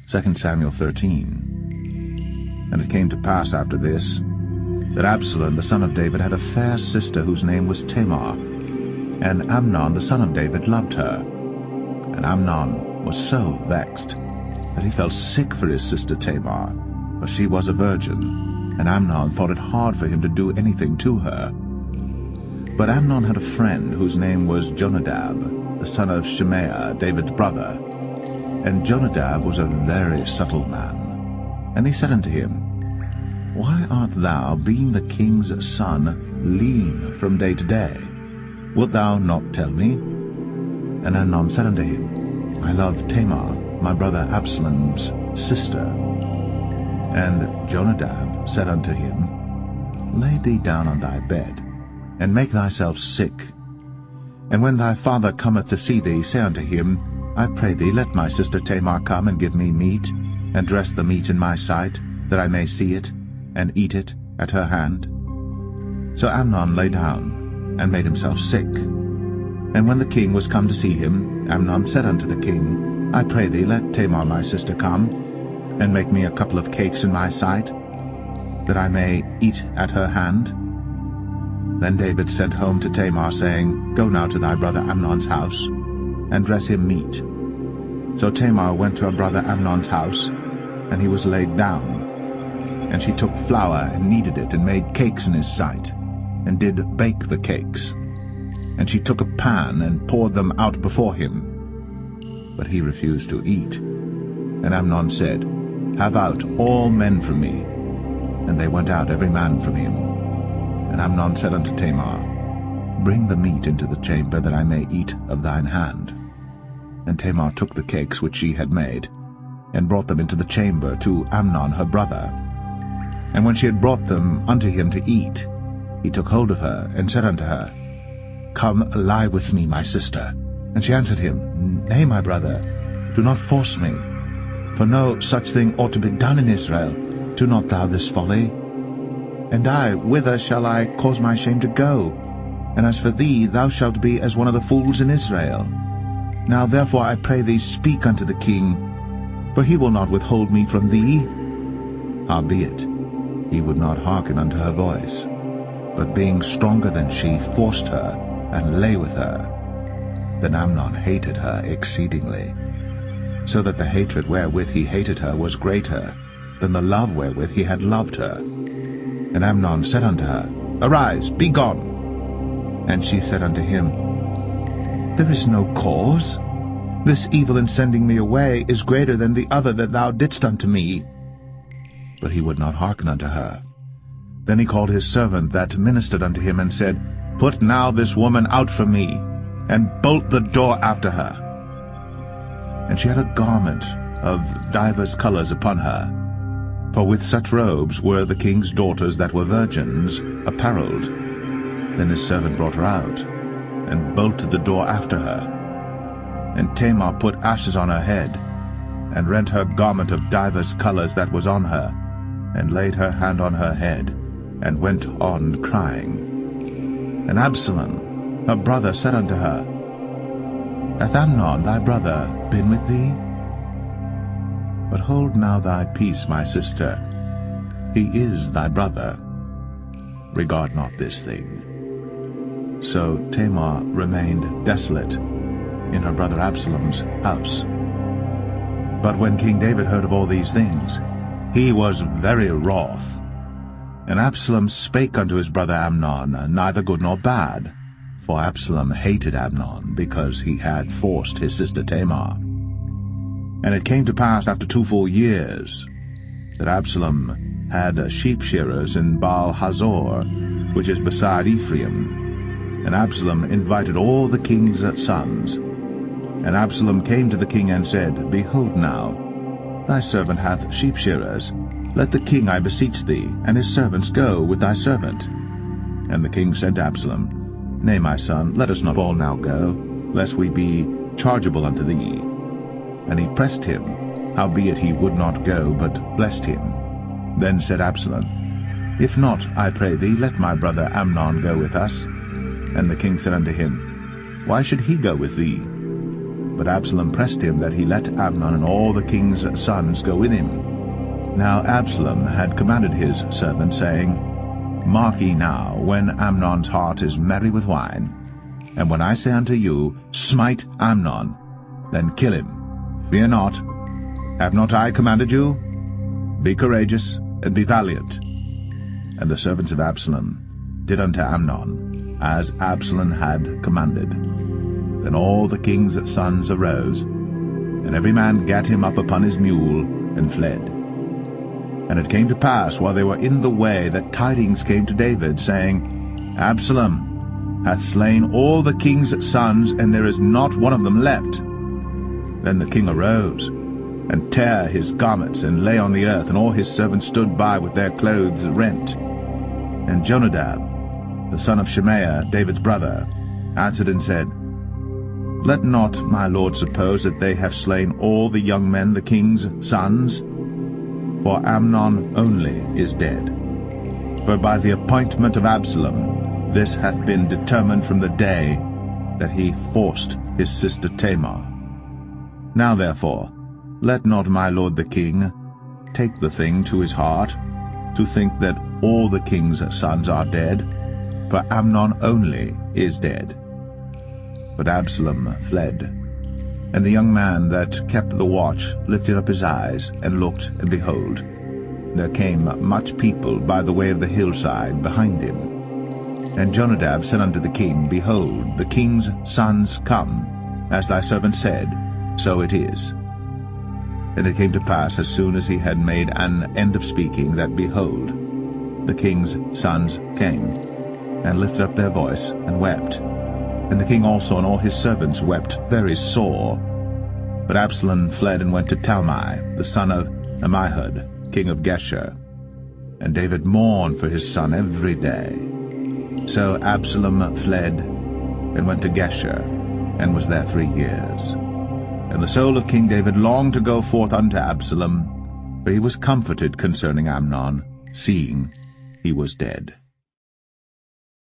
2 Samuel 13. And it came to pass after this, that Absalom the son of David had a fair sister whose name was Tamar, and Amnon the son of David loved her. And Amnon was so vexed that he felt sick for his sister Tamar, for she was a virgin, and Amnon thought it hard for him to do anything to her. But Amnon had a friend whose name was Jonadab, the son of Shimea, David's brother. And Jonadab was a very subtle man. And he said unto him, Why art thou, being the king's son, lean from day to day? Wilt thou not tell me? And Amnon said unto him, I love Tamar, my brother Absalom's sister. And Jonadab said unto him, Lay thee down on thy bed, and make thyself sick. And when thy father cometh to see thee, say unto him, I pray thee, let my sister Tamar come and give me meat, and dress the meat in my sight, that I may see it, and eat it at her hand. So Amnon lay down, and made himself sick. And when the king was come to see him, Amnon said unto the king, I pray thee, let Tamar my sister come, and make me a couple of cakes in my sight, that I may eat at her hand. Then David sent home to Tamar, saying, Go now to thy brother Amnon's house, and dress him meat. So Tamar went to her brother Amnon's house, and he was laid down. And she took flour, and kneaded it, and made cakes in his sight, and did bake the cakes. And she took a pan, and poured them out before him. But he refused to eat. And Amnon said, Have out all men from me. And they went out every man from him. And Amnon said unto Tamar, Bring the meat into the chamber, that I may eat of thine hand. And Tamar took the cakes which she had made, and brought them into the chamber to Amnon her brother. And when she had brought them unto him to eat, he took hold of her, and said unto her, Come, lie with me, my sister. And she answered him, Nay, my brother, do not force me. For no such thing ought to be done in Israel. Do not thou this folly. And I, whither shall I cause my shame to go? And as for thee, thou shalt be as one of the fools in Israel. Now therefore I pray thee, speak unto the king, for he will not withhold me from thee. Howbeit, he would not hearken unto her voice, but being stronger than she, forced her, and lay with her. Then Amnon hated her exceedingly, so that the hatred wherewith he hated her was greater than the love wherewith he had loved her. And Amnon said unto her, Arise, be gone. And she said unto him, There is no cause. This evil in sending me away is greater than the other that thou didst unto me. But he would not hearken unto her. Then he called his servant that ministered unto him, and said, Put now this woman out from me, and bolt the door after her. And she had a garment of divers colors upon her, for with such robes were the king's daughters that were virgins apparelled. Then his servant brought her out, and bolted the door after her. And Tamar put ashes on her head, and rent her garment of divers colors that was on her, and laid her hand on her head, and went on crying. And Absalom, her brother, said unto her, Hath Amnon thy brother been with thee? But hold now thy peace, my sister. He is thy brother. Regard not this thing. So Tamar remained desolate in her brother Absalom's house. But when King David heard of all these things, he was very wroth. And Absalom spake unto his brother Amnon, neither good nor bad, for Absalom hated Amnon, because he had forced his sister Tamar. And it came to pass after 2 full years, that Absalom had sheep shearers in Baal-Hazor, which is beside Ephraim. And Absalom invited all the king's sons. And Absalom came to the king and said, Behold now, thy servant hath sheep shearers. Let the king, I beseech thee, and his servants go with thy servant. And the king said to Absalom, Nay, my son, let us not all now go, lest we be chargeable unto thee. And he pressed him, howbeit he would not go, but blessed him. Then said Absalom, If not, I pray thee, let my brother Amnon go with us. And the king said unto him, Why should he go with thee? But Absalom pressed him that he let Amnon and all the king's sons go with him. Now Absalom had commanded his servants, saying, Mark ye now, when Amnon's heart is merry with wine, and when I say unto you, Smite Amnon, then kill him. Fear not. Have not I commanded you? Be courageous, and be valiant. And the servants of Absalom did unto Amnon as Absalom had commanded. Then all the king's sons arose, and every man gat him up upon his mule, and fled. And it came to pass, while they were in the way, that tidings came to David, saying, Absalom hath slain all the king's sons, and there is not one of them left. Then the king arose, and tare his garments, and lay on the earth, and all his servants stood by with their clothes rent. And Jonadab, the son of Shemaiah, David's brother, answered and said, Let not my lord suppose that they have slain all the young men, the king's sons, for Amnon only is dead. For by the appointment of Absalom this hath been determined from the day that he forced his sister Tamar. Now therefore, let not my lord the king take the thing to his heart, to think that all the king's sons are dead, for Amnon only is dead. But Absalom fled. And the young man that kept the watch lifted up his eyes, and looked, and behold, there came much people by the way of the hillside behind him. And Jonadab said unto the king, Behold, the king's sons come, as thy servant said, so it is. And it came to pass, as soon as he had made an end of speaking, that, behold, the king's sons came, and lifted up their voice, and wept. And the king also and all his servants wept very sore. But Absalom fled and went to Talmai, the son of Ammihud, king of Geshur. And David mourned for his son every day. So Absalom fled and went to Geshur, and was there 3 years. And the soul of King David longed to go forth unto Absalom, for he was comforted concerning Amnon, seeing he was dead.